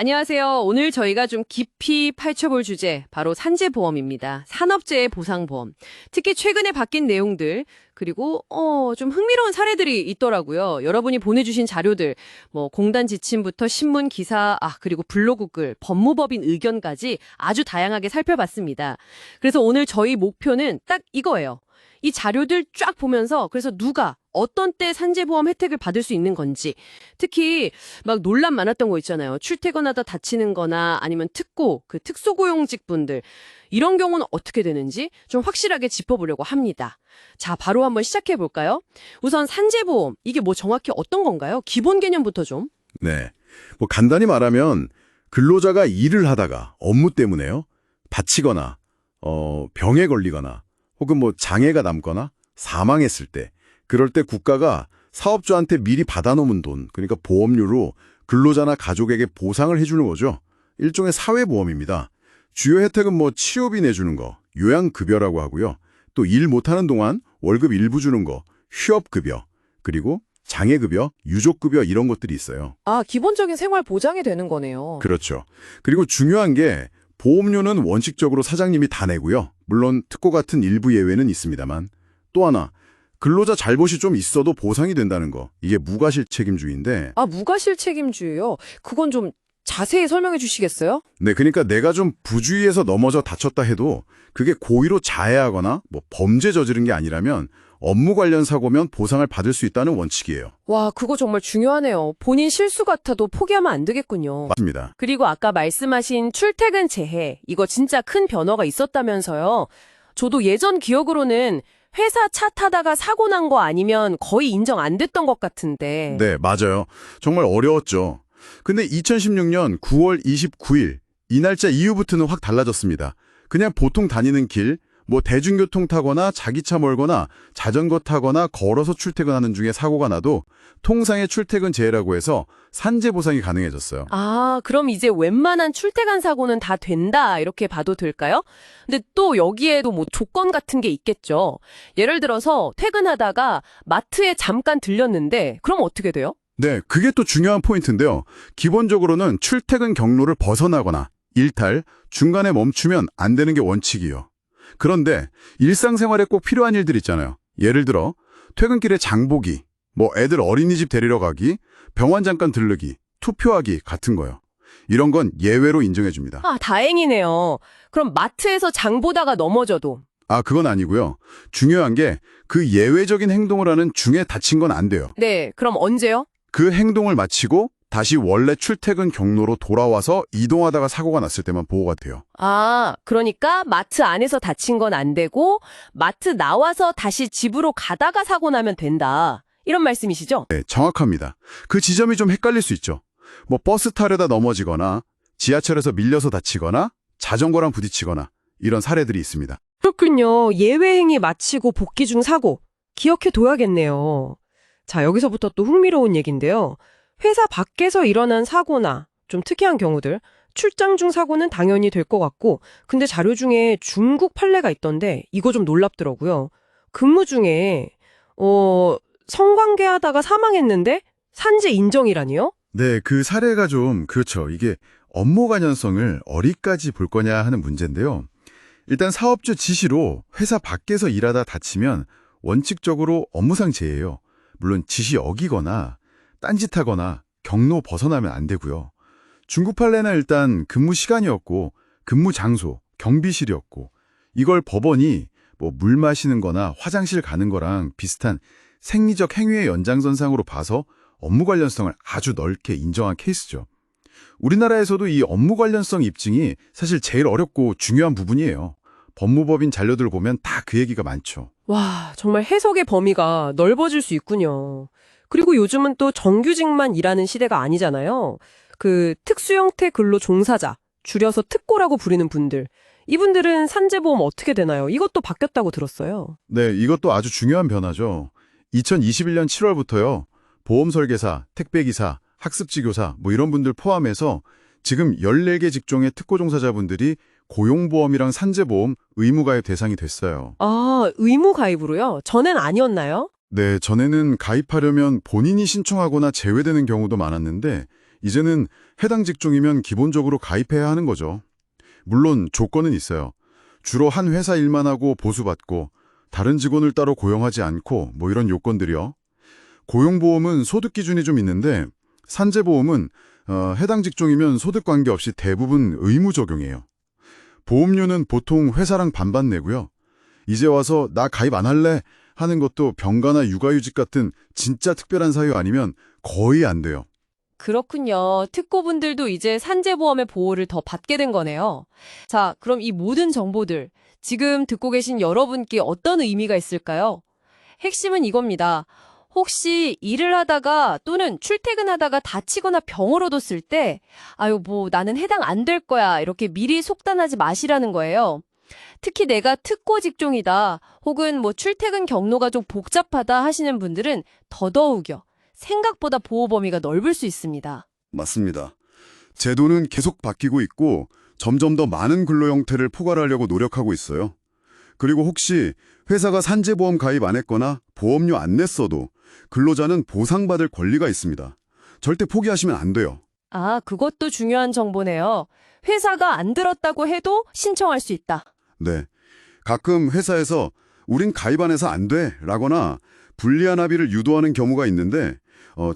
안녕하세요. 오늘 저희가 좀 깊이 파헤쳐볼 주제, 바로 산재보험입니다. 산업재해 보상보험. 특히 최근에 바뀐 내용들, 그리고 좀 흥미로운 사례들이 있더라고요. 여러분이 보내주신 자료들, 공단 지침부터 신문 기사, 그리고 블로그 글, 법무법인 의견까지 아주 다양하게 살펴봤습니다. 그래서 오늘 저희 목표는 딱 이거예요. 이 자료들 쫙 보면서 그래서 누가 어떤 때 산재보험 혜택을 받을 수 있는 건지, 특히 막 논란 많았던 거 있잖아요. 출퇴근하다 다치는 거나 아니면 특수고용직 분들, 이런 경우는 어떻게 되는지 좀 확실하게 짚어보려고 합니다. 자, 바로 한번 시작해 볼까요? 우선 산재보험, 이게 정확히 어떤 건가요? 기본 개념부터 좀. 네. 간단히 말하면 근로자가 일을 하다가 업무 때문에요. 다치거나 병에 걸리거나 혹은 장애가 남거나 사망했을 때, 그럴 때 국가가 사업주한테 미리 받아놓은 돈, 그러니까 보험료로 근로자나 가족에게 보상을 해주는 거죠. 일종의 사회보험입니다. 주요 혜택은 치료비 내주는 거, 요양급여라고 하고요. 또 일 못하는 동안 월급 일부 주는 거, 휴업급여, 그리고 장애급여, 유족급여 이런 것들이 있어요. 기본적인 생활 보장이 되는 거네요. 그렇죠. 그리고 중요한 게 보험료는 원칙적으로 사장님이 다 내고요. 물론 특고 같은 일부 예외는 있습니다만. 또 하나, 근로자 잘못이 좀 있어도 보상이 된다는 거. 이게 무과실 책임주의인데. 무과실 책임주의요? 그건 좀 자세히 설명해 주시겠어요? 네, 그러니까 내가 좀 부주의해서 넘어져 다쳤다 해도 그게 고의로 자해하거나 범죄 저지른 게 아니라면 업무 관련 사고면 보상을 받을 수 있다는 원칙이에요. 와, 그거 정말 중요하네요. 본인 실수 같아도 포기하면 안 되겠군요. 맞습니다. 그리고 아까 말씀하신 출퇴근 재해, 이거 진짜 큰 변화가 있었다면서요. 저도 예전 기억으로는 회사 차 타다가 사고 난 거 아니면 거의 인정 안 됐던 것 같은데. 네, 맞아요. 정말 어려웠죠. 근데 2016년 9월 29일, 이 날짜 이후부터는 확 달라졌습니다. 그냥 보통 다니는 길, 대중교통 타거나 자기 차 몰거나 자전거 타거나 걸어서 출퇴근하는 중에 사고가 나도 통상의 출퇴근 재해라고 해서 산재 보상이 가능해졌어요. 그럼 이제 웬만한 출퇴근 사고는 다 된다, 이렇게 봐도 될까요? 근데 또 여기에도 조건 같은 게 있겠죠. 예를 들어서 퇴근하다가 마트에 잠깐 들렸는데 그럼 어떻게 돼요? 네, 그게 또 중요한 포인트인데요. 기본적으로는 출퇴근 경로를 벗어나거나 일탈, 중간에 멈추면 안 되는 게 원칙이에요. 그런데 일상생활에 꼭 필요한 일들 있잖아요. 예를 들어 퇴근길에 장보기, 애들 어린이집 데리러 가기, 병원 잠깐 들르기, 투표하기 같은 거요. 이런 건 예외로 인정해 줍니다. 다행이네요. 그럼 마트에서 장 보다가 넘어져도? 그건 아니고요. 중요한 게 그 예외적인 행동을 하는 중에 다친 건 안 돼요. 네, 그럼 언제요? 그 행동을 마치고 다시 원래 출퇴근 경로로 돌아와서 이동하다가 사고가 났을 때만 보호가 돼요. 그러니까 마트 안에서 다친 건 안 되고 마트 나와서 다시 집으로 가다가 사고 나면 된다. 이런 말씀이시죠? 네, 정확합니다. 그 지점이 좀 헷갈릴 수 있죠. 버스 타려다 넘어지거나 지하철에서 밀려서 다치거나 자전거랑 부딪히거나 이런 사례들이 있습니다. 그렇군요. 예외 행위 마치고 복귀 중 사고. 기억해 둬야겠네요. 자, 여기서부터 또 흥미로운 얘기인데요. 회사 밖에서 일어난 사고나 좀 특이한 경우들, 출장 중 사고는 당연히 될 것 같고, 근데 자료 중에 중국 판례가 있던데 이거 좀 놀랍더라고요. 근무 중에 성관계하다가 사망했는데 산재 인정이라니요? 네, 그 사례가 좀 그렇죠. 이게 업무 관련성을 어디까지 볼 거냐 하는 문제인데요. 일단 사업주 지시로 회사 밖에서 일하다 다치면 원칙적으로 업무상 재해예요. 물론 지시 어기거나 딴짓하거나 경로 벗어나면 안 되고요. 중국 판례는 일단 근무 시간이었고 근무 장소, 경비실이었고 이걸 법원이 물 마시는 거나 화장실 가는 거랑 비슷한 생리적 행위의 연장선상으로 봐서 업무 관련성을 아주 넓게 인정한 케이스죠. 우리나라에서도 이 업무 관련성 입증이 사실 제일 어렵고 중요한 부분이에요. 법무법인 자료들을 보면 다 그 얘기가 많죠. 와, 정말 해석의 범위가 넓어질 수 있군요. 그리고 요즘은 또 정규직만 일하는 시대가 아니잖아요. 그 특수형태 근로 종사자, 줄여서 특고라고 부르는 분들. 이분들은 산재보험 어떻게 되나요? 이것도 바뀌었다고 들었어요. 네, 이것도 아주 중요한 변화죠. 2021년 7월부터요. 보험 설계사, 택배기사, 학습지 교사 이런 분들 포함해서 지금 14개 직종의 특고 종사자분들이 고용보험이랑 산재보험 의무가입 대상이 됐어요. 의무가입으로요? 전엔 아니었나요? 네, 전에는 가입하려면 본인이 신청하거나 제외되는 경우도 많았는데 이제는 해당 직종이면 기본적으로 가입해야 하는 거죠. 물론 조건은 있어요. 주로 한 회사 일만 하고 보수받고 다른 직원을 따로 고용하지 않고 뭐 이런 요건들이요. 고용보험은 소득 기준이 좀 있는데 산재보험은 해당 직종이면 소득 관계없이 대부분 의무 적용이에요. 보험료는 보통 회사랑 반반 내고요. 이제 와서 나 가입 안 할래 하는 것도 병가나 육아휴직 같은 진짜 특별한 사유 아니면 거의 안 돼요. 그렇군요. 특고분들도 이제 산재보험의 보호를 더 받게 된 거네요. 자, 그럼 이 모든 정보들, 지금 듣고 계신 여러분께 어떤 의미가 있을까요? 핵심은 이겁니다. 혹시 일을 하다가 또는 출퇴근하다가 다치거나 병을 얻었을 때, 아유, 뭐, 나는 해당 안 될 거야. 이렇게 미리 속단하지 마시라는 거예요. 특히 내가 특고 직종이다. 혹은 뭐 출퇴근 경로가 좀 복잡하다 하시는 분들은 더더욱요. 생각보다 보호 범위가 넓을 수 있습니다. 맞습니다. 제도는 계속 바뀌고 있고 점점 더 많은 근로 형태를 포괄하려고 노력하고 있어요. 그리고 혹시 회사가 산재보험 가입 안 했거나 보험료 안 냈어도 근로자는 보상받을 권리가 있습니다. 절대 포기하시면 안 돼요. 아, 그것도 중요한 정보네요. 회사가 안 들었다고 해도 신청할 수 있다. 네. 가끔 회사에서 우린 가입 안 해서 안 돼 라거나 불리한 합의를 유도하는 경우가 있는데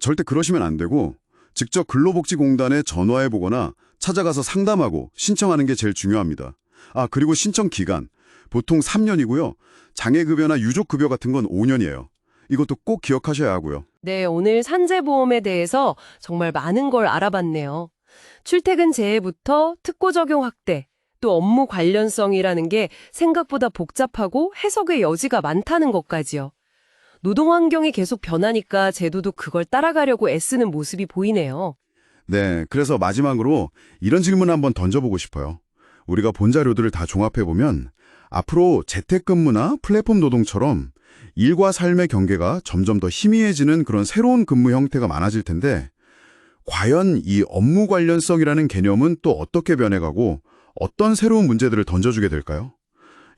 절대 그러시면 안 되고 직접 근로복지공단에 전화해보거나 찾아가서 상담하고 신청하는 게 제일 중요합니다. 아, 그리고 신청 기간. 보통 3년이고요. 장애급여나 유족급여 같은 건 5년이에요. 이것도 꼭 기억하셔야 하고요. 네, 오늘 산재보험에 대해서 정말 많은 걸 알아봤네요. 출퇴근 재해부터 특고 적용 확대, 또 업무 관련성이라는 게 생각보다 복잡하고 해석의 여지가 많다는 것까지요. 노동 환경이 계속 변하니까 제도도 그걸 따라가려고 애쓰는 모습이 보이네요. 네, 그래서 마지막으로 이런 질문 한번 던져보고 싶어요. 우리가 본 자료들을 다 종합해보면 앞으로 재택근무나 플랫폼 노동처럼 일과 삶의 경계가 점점 더 희미해지는 그런 새로운 근무 형태가 많아질 텐데 과연 이 업무 관련성이라는 개념은 또 어떻게 변해가고 어떤 새로운 문제들을 던져주게 될까요?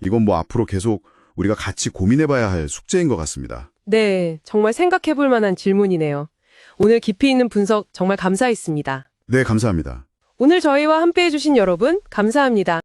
이건 뭐 앞으로 계속 우리가 같이 고민해봐야 할 숙제인 것 같습니다. 네, 정말 생각해볼 만한 질문이네요. 오늘 깊이 있는 분석 정말 감사했습니다. 네, 감사합니다. 오늘 저희와 함께해 주신 여러분 감사합니다.